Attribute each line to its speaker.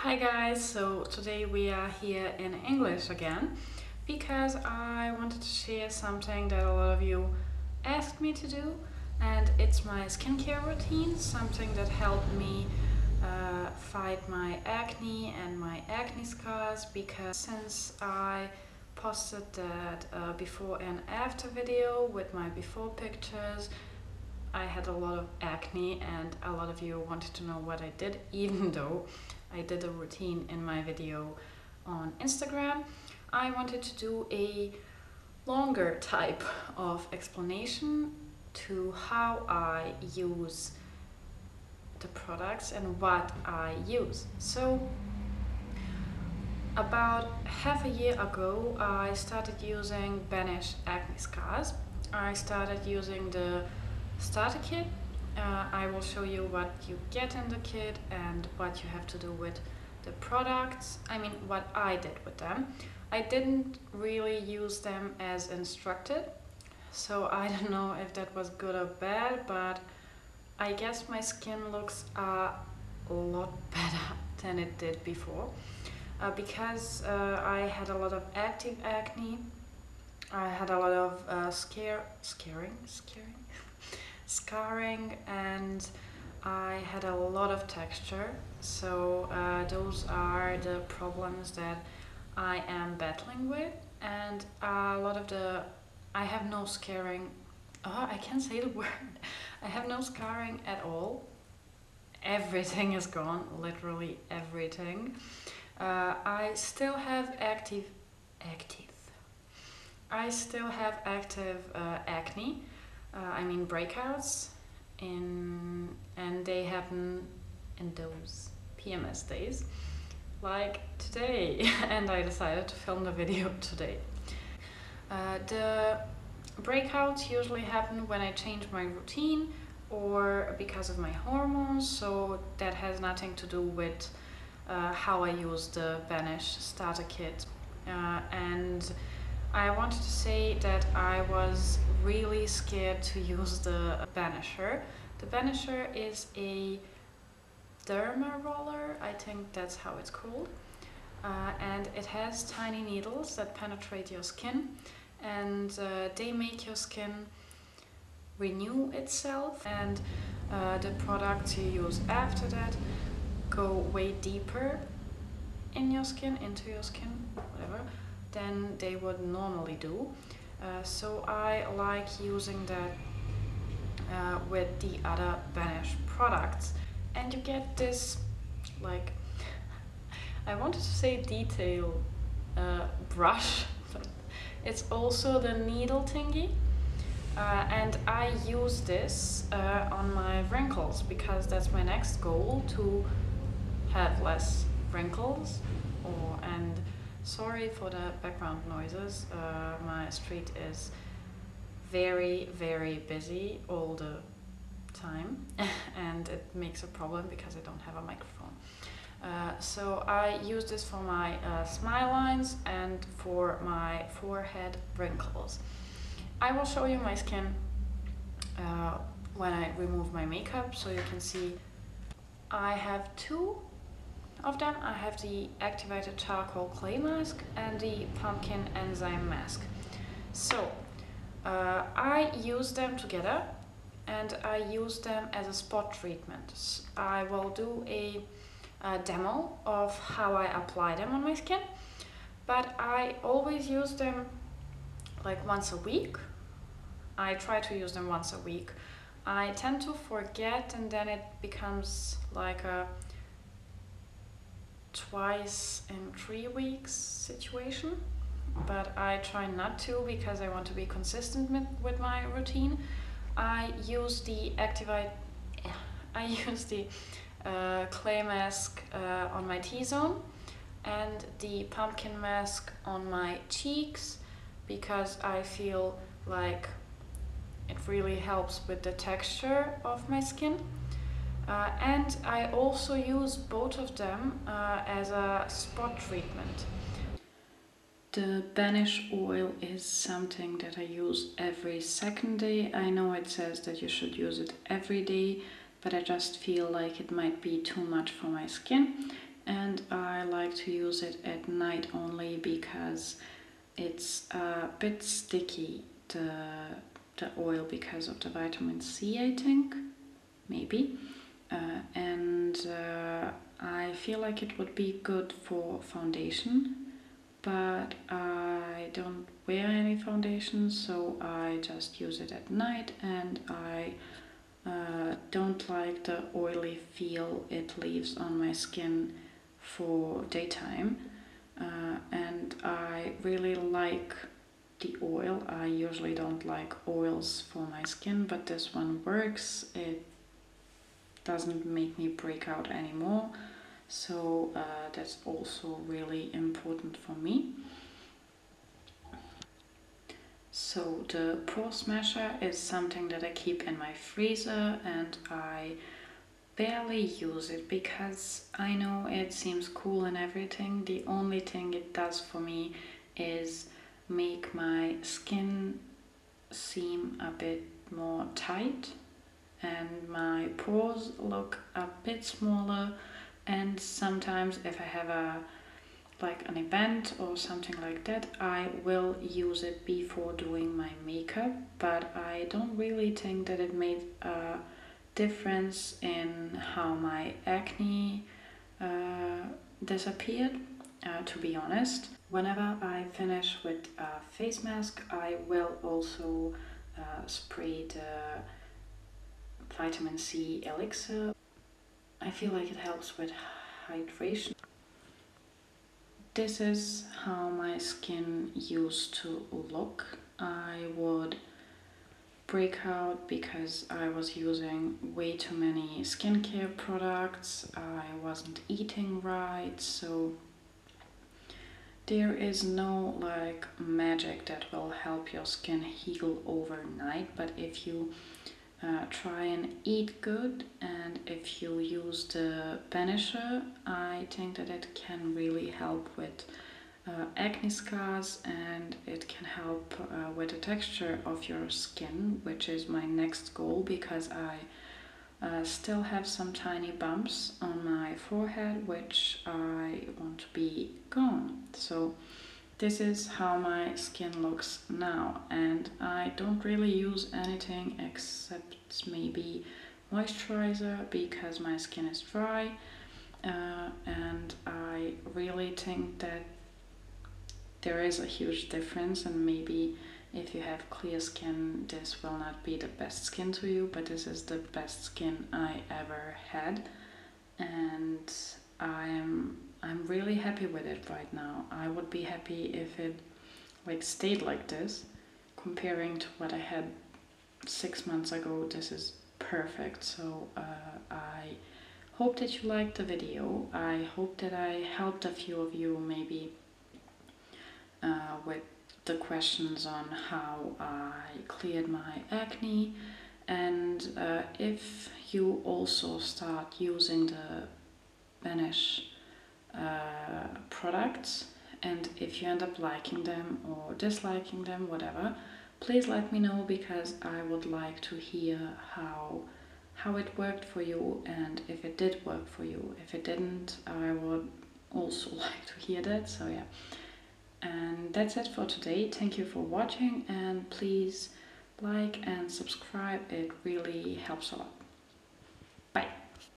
Speaker 1: Hi guys, so today we are here in English again because I wanted to share something that a lot of you asked me to do, and it's my skincare routine, something that helped me fight my acne and my acne scars, because since I posted that before and after video with my before pictures, I had a lot of acne and a lot of you wanted to know what I did, even though I did a routine in my video on Instagram. I wanted to do a longer type of explanation to how I use the products and what I use. So about half a year ago I started using Banish acne scars. I started using the starter kit. I will show you what you get in the kit and what you have to do with the products. I mean, what I did with them. I didn't really use them as instructed, so I don't know if that was good or bad, but I guess my skin looks a lot better than it did before, because I had a lot of active acne. I had a lot of scarring, and I had a lot of texture. So those are the problems that I am battling with, and a lot of I have no scarring. I can't say the word. I have no scarring at all. Everything is gone, literally everything. I still have active acne. I mean breakouts, and they happen in those PMS days, like today. And I decided to film the video today. The breakouts usually happen when I change my routine or because of my hormones, so that has nothing to do with how I use the Vanish starter kit. And I wanted to say that I was really scared to use the Vanisher. The Vanisher is a derma roller, I think that's how it's called. And it has tiny needles that penetrate your skin, and they make your skin renew itself, and the products you use after that go way deeper in your skin, into your skin, whatever, than they would normally do. So I like using that with the other Vanish products, and you get this, like, I wanted to say detail brush, but it's also the needle thingy. And I use this on my wrinkles, because that's my next goal, to have less wrinkles. And sorry for the background noises, my street is very, very busy all the time, and it makes a problem because I don't have a microphone. So I use this for my smile lines and for my forehead wrinkles. I will show you my skin when I remove my makeup, so you can see. I have two of them. I have the activated charcoal clay mask and the pumpkin enzyme mask. So I use them together, and I use them as a spot treatment. I will do a demo of how I apply them on my skin, but I always use them like once a week. I try to use them once a week. I tend to forget, and then it becomes like a twice in 3 weeks situation, but I try not to, because I want to be consistent with my routine. I use the clay mask on my T-zone and the pumpkin mask on my cheeks, because I feel like it really helps with the texture of my skin. And I also use both of them as a spot treatment. The Banish oil is something that I use every second day. I know it says that you should use it every day, but I just feel like it might be too much for my skin. and I like to use it at night only because it's a bit sticky, the oil, because of the vitamin C, I think, maybe. And I feel like it would be good for foundation, but I don't wear any foundation, so I just use it at night, and I don't like the oily feel it leaves on my skin for daytime. And I really like the oil. I usually don't like oils for my skin, but this one works. It doesn't make me break out anymore, so that's also really important for me. So the pore smasher is something that I keep in my freezer, and I barely use it because I know it seems cool and everything. The only thing it does for me is make my skin seem a bit more tight, and my pores look a bit smaller. And sometimes if I have an event or something like that, I will use it before doing my makeup, but I don't really think that it made a difference in how my acne disappeared, to be honest. Whenever I finish with a face mask, I will also spray the vitamin C Elixir. I feel like it helps with hydration. This is how my skin used to look. I would break out because I was using way too many skincare products. I wasn't eating right, so there is no like magic that will help your skin heal overnight, but if you try and eat good, and if you use the Banisher, I think that it can really help with acne scars, and it can help with the texture of your skin, which is my next goal, because I still have some tiny bumps on my forehead which I want to be gone. So this is how my skin looks now, and I don't really use anything except maybe moisturizer because my skin is dry, and I really think that there is a huge difference, and maybe if you have clear skin this will not be the best skin to you, but this is the best skin I ever had, and I'm really happy with it right now. I would be happy if it like stayed like this. Comparing to what I had 6 months ago, this is perfect. So I hope that you liked the video. I hope that I helped a few of you maybe with the questions on how I cleared my acne. And if you also start using the Vanish products, and if you end up liking them or disliking them, whatever, please let me know, because I would like to hear how it worked for you, and if it did work for you. If it didn't, I would also like to hear that. So yeah, and that's it for today. Thank you for watching, and please like and subscribe. It really helps a lot. Bye.